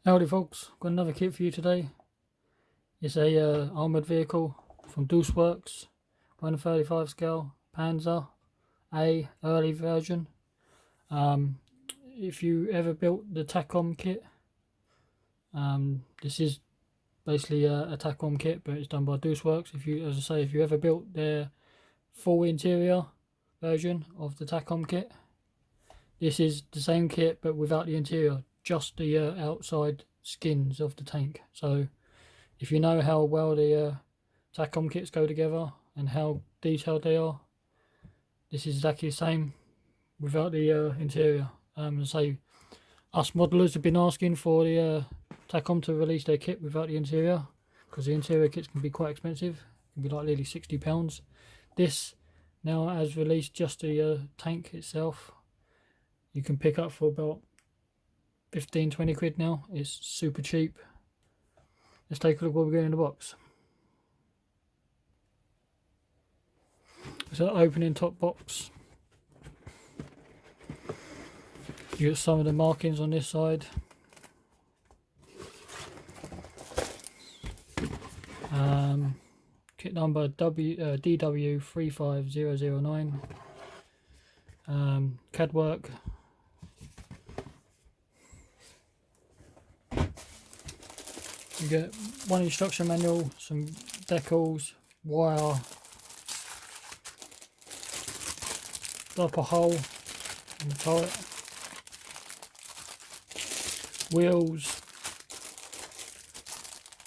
Howdy folks, got another kit for you today. It's a armoured vehicle from Works, 135 scale, Panzer A Early version. If you ever built the TACOM kit, this is basically a TACOM kit, but it's done by Works. If you, as I say, if you ever built their full interior version of the TACOM kit, this is the same kit but without the interior, just the outside skins of the tank. So if you know how well the TACOM kits go together and how detailed they are, this is exactly the same without the interior. So us modelers have been asking for the TACOM to release their kit without the interior, because the interior kits can be quite expensive. It can be like nearly £60. This now has released just the tank itself. You can pick up for about 15-20 quid now. It's super cheap. Let's take a look what we get in the box. So opening top box, you get some of the markings on this side. Kit number DW35009. CAD Werk. You get one instruction manual, some decals, wire, upper hole in the turret, wheels,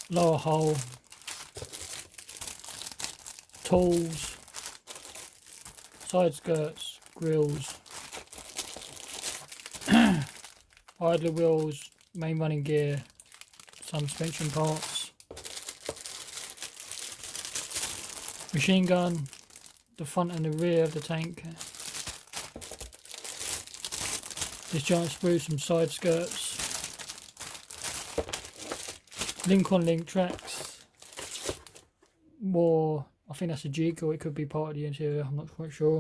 lower hole, tools, side skirts, grills, idler wheels, main running gear, some suspension parts, machine gun, the front and the rear of the tank, this giant sprue, some side skirts, link on link tracks, more, I think that's a jig, or it could be part of the interior, I'm not quite sure.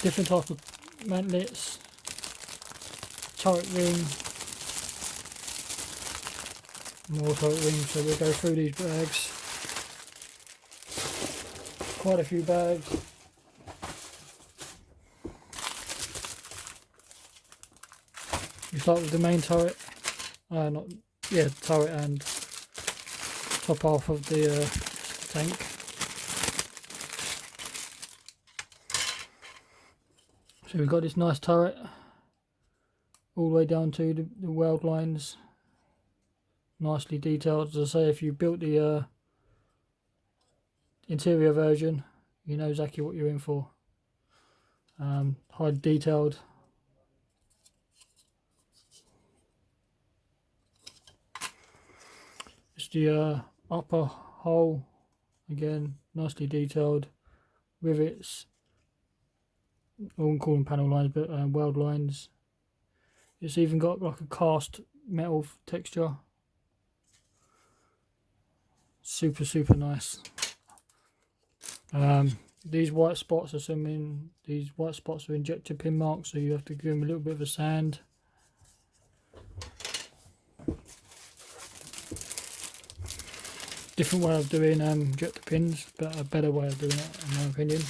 Different type of mantlets, turret ring, more turret rings, so we'll go through these bags. Quite a few bags. We start with the main turret, turret and top half of the tank. So we've got this nice turret all the way down to the weld lines, nicely detailed. As I say, if you built the interior version, you know exactly what you're in for. High detailed. It's the upper hole, again nicely detailed, rivets, I won't call them panel lines, but weld lines. It's even got like a cast metal texture. Super nice. These white spots are injector pin marks, so you have to give them a little bit of a sand. Different way of doing injector pins, but a better way of doing it in my opinion.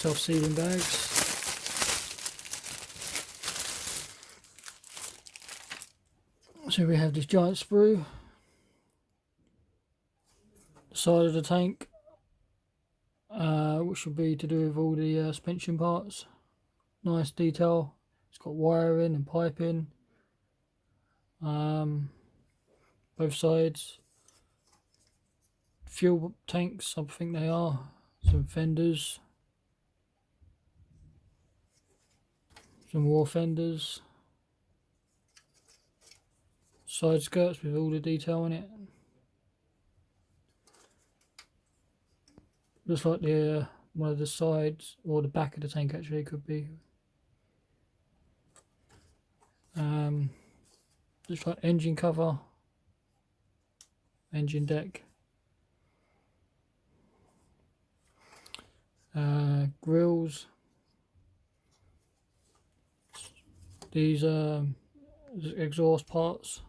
Self-sealing bags. So we have this giant sprue, the side of the tank, which will be to do with all the suspension parts. Nice detail. It's got wiring and piping, both sides. Fuel tanks, I think they are. Some fenders, some more fenders. Side skirts with all the detail in it. Looks like the one of the sides, or the back of the tank actually, could be. Looks like engine cover, engine deck. Grills. These exhaust parts.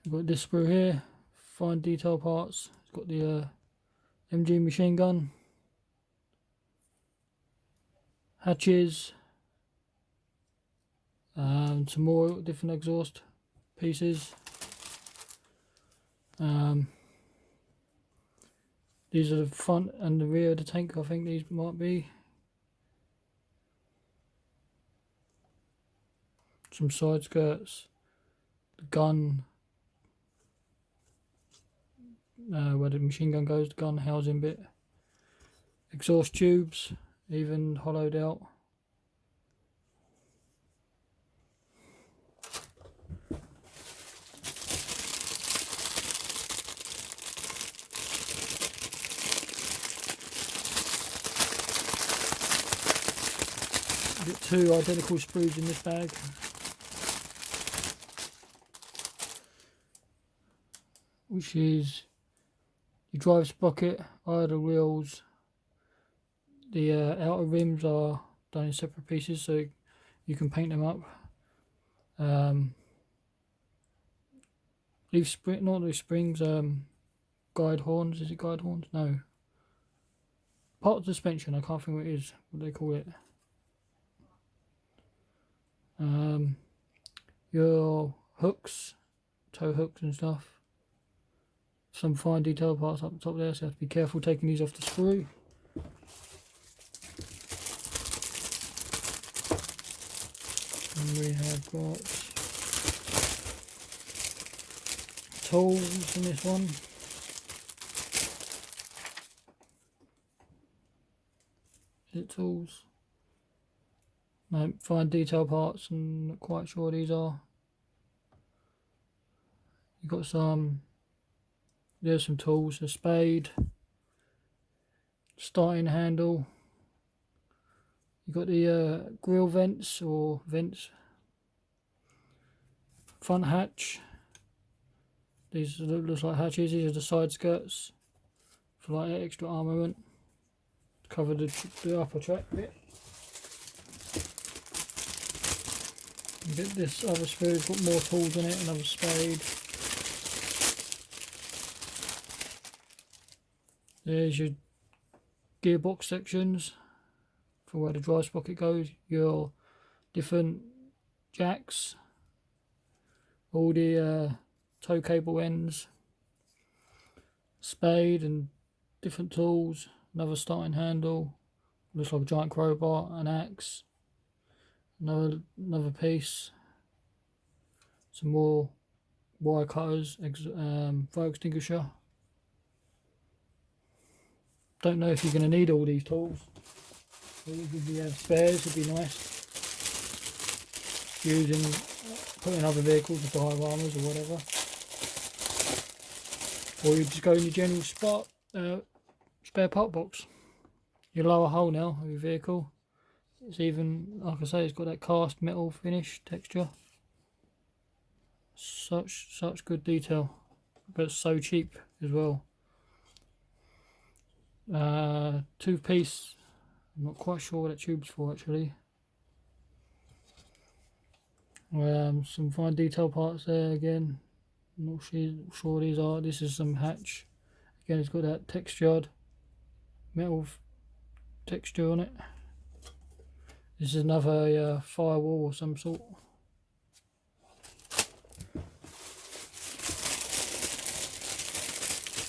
We've got this sprue here, fine detail parts. It's got the MG machine gun, hatches, some more different exhaust pieces. These are the front and the rear of the tank, I think these might be. Some side skirts, the gun, where the machine gun goes, the gun housing bit, exhaust tubes, even hollowed out. Get 2 identical sprues in this bag. Which is your drive sprocket, idle wheels. The outer rims are done in separate pieces, so you can paint them up. Leaf spring, not leaf springs. Guide horns. Is it guide horns? No. Part of the suspension. I can't think what it is. What they call it. Your hooks, toe hooks and stuff. Some fine detail parts up the top there, so you have to be careful taking these off the sprue. And we have got tools in this one. Is it tools? No, fine detail parts, and not quite sure what these are. You've got some, there's some tools, a spade, starting handle. You've got the grill vents or vents, front hatch. These looks like hatches. These are the side skirts for like extra armament. Cover the upper track bit. Get this other sprue, got more tools in it, another spade. There's your gearbox sections for where the drive sprocket goes, your different jacks, all the tow cable ends, spade and different tools, another starting handle, looks like a giant crowbar, an axe, another piece, some more wire cutters, fire extinguisher. Don't know if you're going to need all these tools. If you have spares, it'd be nice. Put in other vehicles with higher armors or whatever. Or you just go in your general spare part box. Your lower hull now of your vehicle. It's even, like I say, it's got that cast metal finish texture. Such good detail, but so cheap as well. 2-piece. I'm not quite sure what that tube's for actually. Some fine detail parts there again. I'm not sure these are. This is some hatch. Again, it's got that textured metal texture on it. This is another firewall of some sort.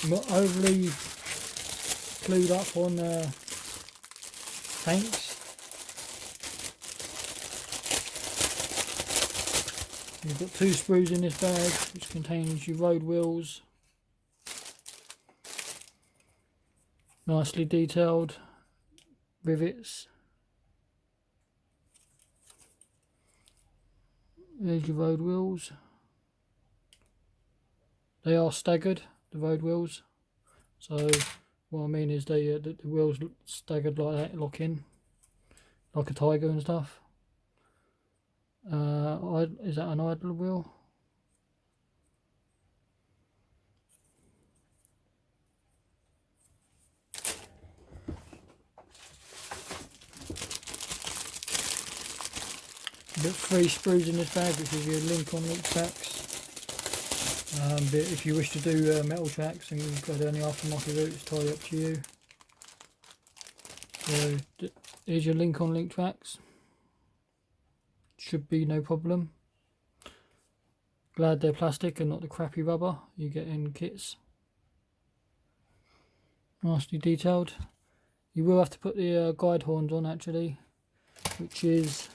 I'm not overly clued up on tanks. You've got 2 sprues in this bag, which contains your road wheels. Nicely detailed rivets. There's your road wheels. They are staggered, the road wheels. So what I mean is the wheels staggered like that, lock in, like a Tiger and stuff. Is that an idle wheel? Got 3 screws in this bag, which is your link on link tracks. But if you wish to do metal tracks and go down the aftermarket route, it's entirely up to you. So here's your link on link tracks. Should be no problem. Glad they're plastic and not the crappy rubber you get in kits. Nicely detailed. You will have to put the guide horns on actually, which is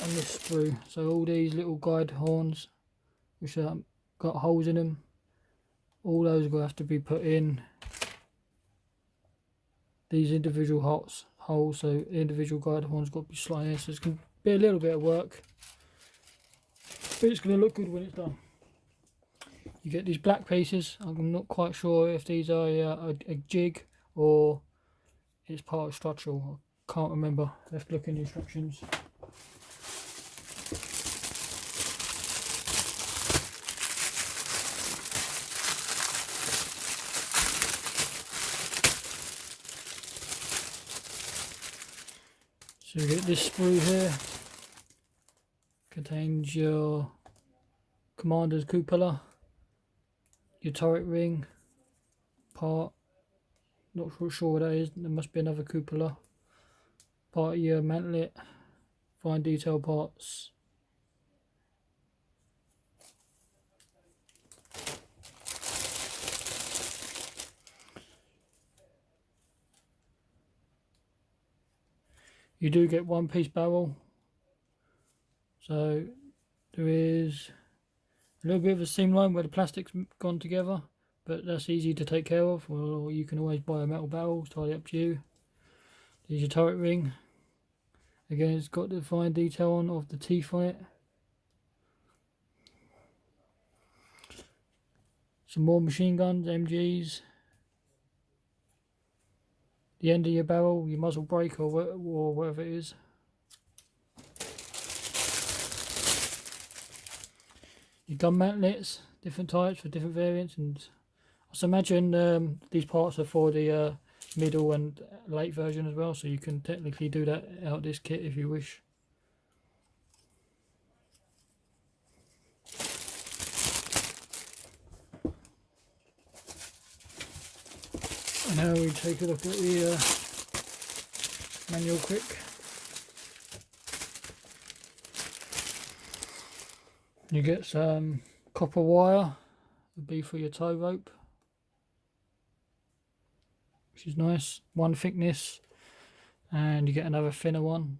on this sprue. So all these little guide horns, which have got holes in them, all those will have to be put in these individual holes. So individual guide horns got to be slightly, so it's going to be a little bit of work, but it's going to look good when it's done. You get these black pieces. I'm not quite sure if these are a jig or it's part of structural. I can't remember. Let's look in the instructions. So you get this sprue here, contains your commander's cupola, your turret ring part, not sure what that is, there must be another cupola, part of your mantlet, fine detail parts. You do get 1-piece barrel, so there is a little bit of a seam line where the plastic's gone together, but that's easy to take care of, or you can always buy a metal barrel, it's entirely up to you. There's your turret ring. Again, it's got the fine detail on of the teeth on it. Some more machine guns, MGs. The end of your barrel, your muzzle brake or whatever it is. Your gun mantlets, different types for different variants, and I imagine these parts are for the middle and late version as well, so you can technically do that out of this kit if you wish. And now we take a look at the manual quick. You get some copper wire, would be for your tow rope, which is nice, 1 thickness, and you get another thinner one.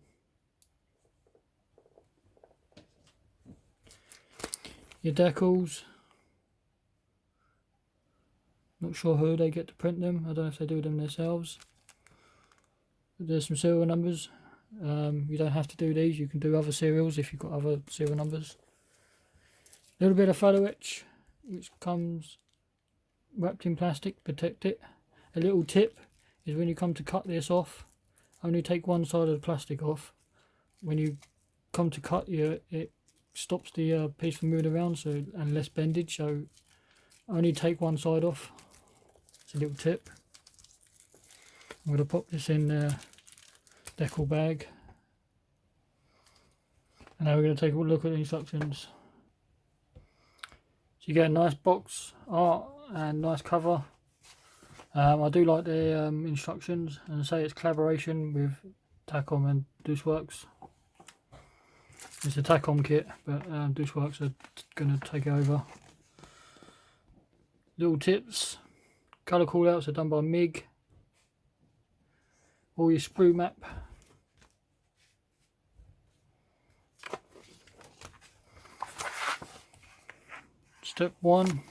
Your decals, not sure who they get to print them, I don't know if they do them themselves. There's some serial numbers. You don't have to do these, you can do other serials if you've got other serial numbers. A little bit of photo etch, which comes wrapped in plastic, protect it. A little tip is when you come to cut this off, only take one side of the plastic off. When you come to cut, it stops the piece from moving around, so and less bendage, so only take one side off. It's a little tip. I'm going to pop this in the decal bag, and now we're going to take a look at the instructions. So you get a nice box art and nice cover. I do like the instructions, and say it's collaboration with Takom and Deuceworks. It's a Takom kit, but Deuceworks are going to take over. Little tips, colour callouts are done by MIG. All your sprue map. Step 1.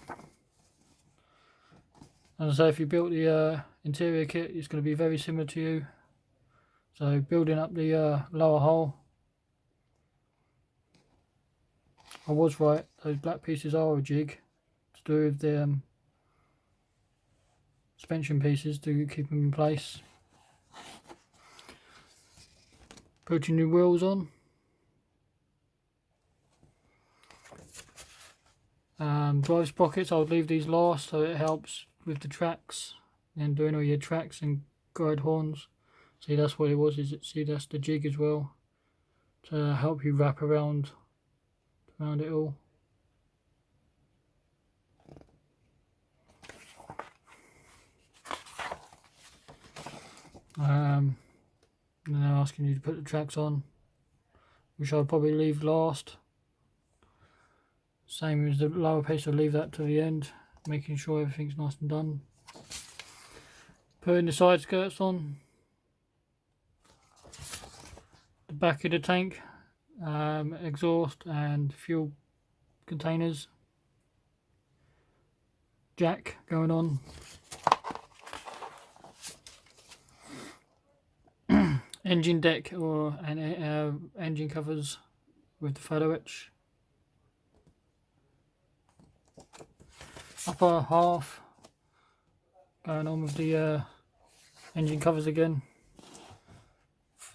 As I say, if you built the interior kit, it's going to be very similar to you. So building up the lower hull. I was right, those black pieces are a jig to do with the suspension pieces to keep them in place. Putting new wheels on. Drive sprockets, I would leave these last so it helps with the tracks and doing all your tracks and guide horns. See, that's what it was, see, that's the jig as well to help you wrap around it all. And they're asking you to put the tracks on, which I'll probably leave last. Same as the lower piece, I'll leave that to the end, making sure everything's nice and done. Putting the side skirts on, the back of the tank, exhaust and fuel containers, jack going on, engine deck or engine covers with the photo etch, upper half going on with the engine covers again.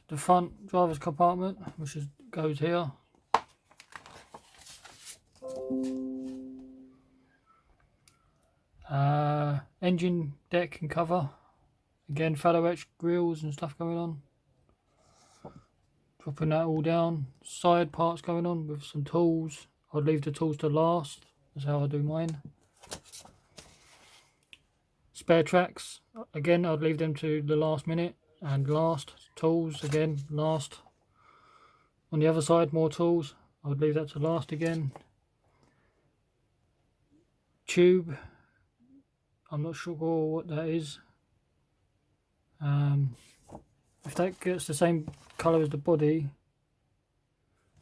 The front driver's compartment, which goes here. Engine deck and cover, again photo etch grills and stuff going on. Dropping that all down. Side parts going on with some tools. I'd leave the tools to last. That's how I do mine. Spare tracks, again I'd leave them to the last minute. And last, tools again, last. On the other side, more tools. I would leave that to last again. Tube, I'm not sure what that is. If that gets the same colour as the body,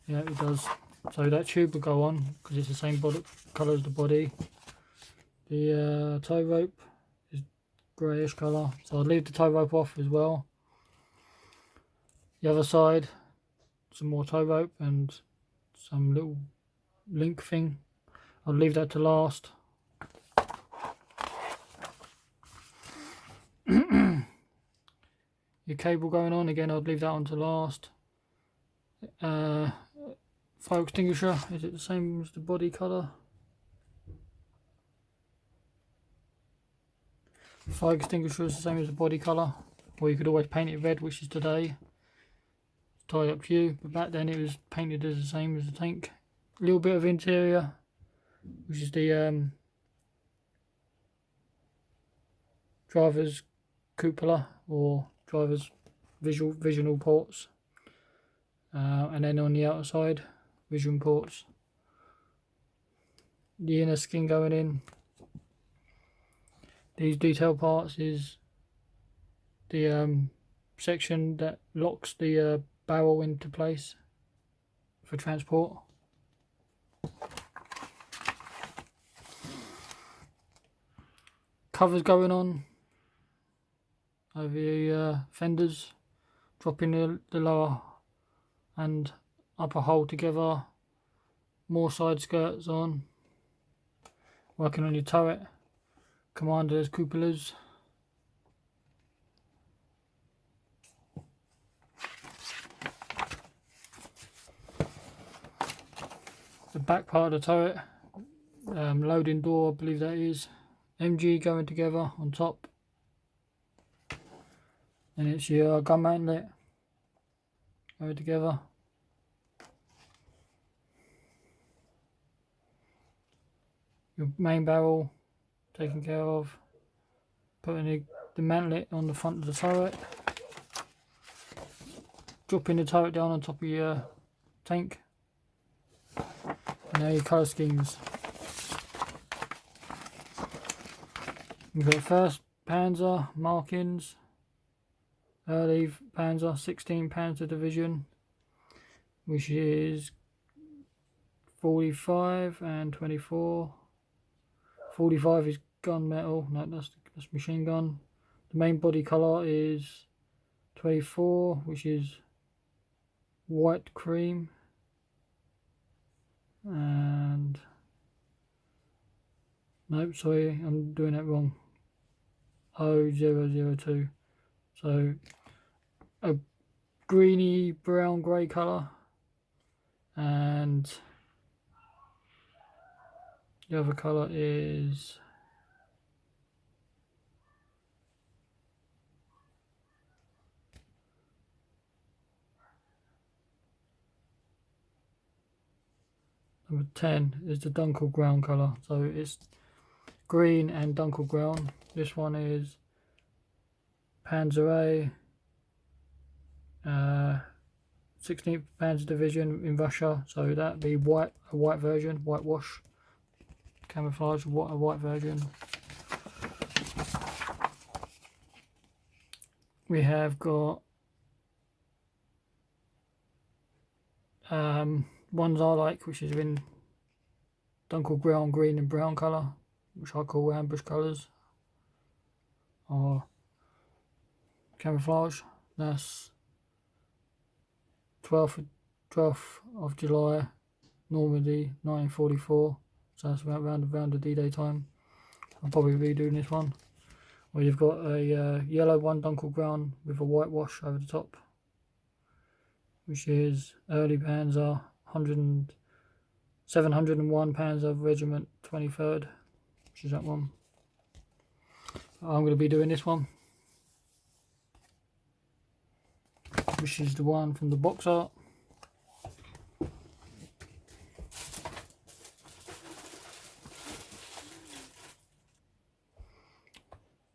yeah, it does. So that tube will go on because it's the same colour as the body. The tow rope is greyish colour, so I'll leave the tow rope off as well. The other side, some more tow rope and some little link thing. I'll leave that to last. Your cable going on, again I'd leave that on to last. Fire extinguisher, is it the same as the body colour? Fire extinguisher is the same as the body colour, or you could always paint it red, which is today. It's entirely up to you, but back then it was painted as the same as the tank. A little bit of interior, which is the driver's cupola or driver's visual ports, and then on the outside vision ports. The inner skin going in. These detail parts is the section that locks the barrel into place for transport. Covers going on over the fenders, dropping the lower and upper hull together, more side skirts on, working on your turret, commanders, cupolas. The back part of the turret, loading door, I believe that is, MG going together on top, and it's your gun mantlet going together. Your main barrel taken care of, putting the mantlet on the front of the turret, dropping the turret down on top of your tank, and now your colour schemes. You've got first Panzer markings, early Panzer, 16 Panzer Division, which is 45 and 24. 45 is gunmetal, no, that's machine gun. The main body colour is 24, which is white cream. and nope, sorry, I'm doing that wrong. 0002. So a greeny brown grey colour, and the other colour is number 10 is the Dunkel Ground colour. So it's green and Dunkel Ground. This one is Panzer A 16th Panzer Division in Russia, so that'd be white, a white version, whitewash, camouflage, a white version. We have got ones I like, which is in Dunkel Ground, green and brown colour, which I call ambush colours, or camouflage. That's 12th of July Normandie 1944, so that's around the D-Day time. I'll probably be doing this one. Or you've got a yellow one, Dunkel Ground, with a whitewash over the top, which is Early Panzer 701 Panzer Regiment 23rd, which is that one. I'm going to be doing this one, which is the one from the box art.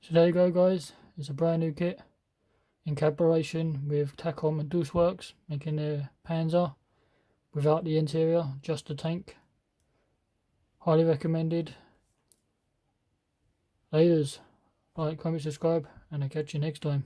So there you go, guys. It's a brand new kit in collaboration with Takom and WWII, making their Panzer without the interior, just the tank. Highly recommended. Laters. Like, comment, subscribe, and I'll catch you next time.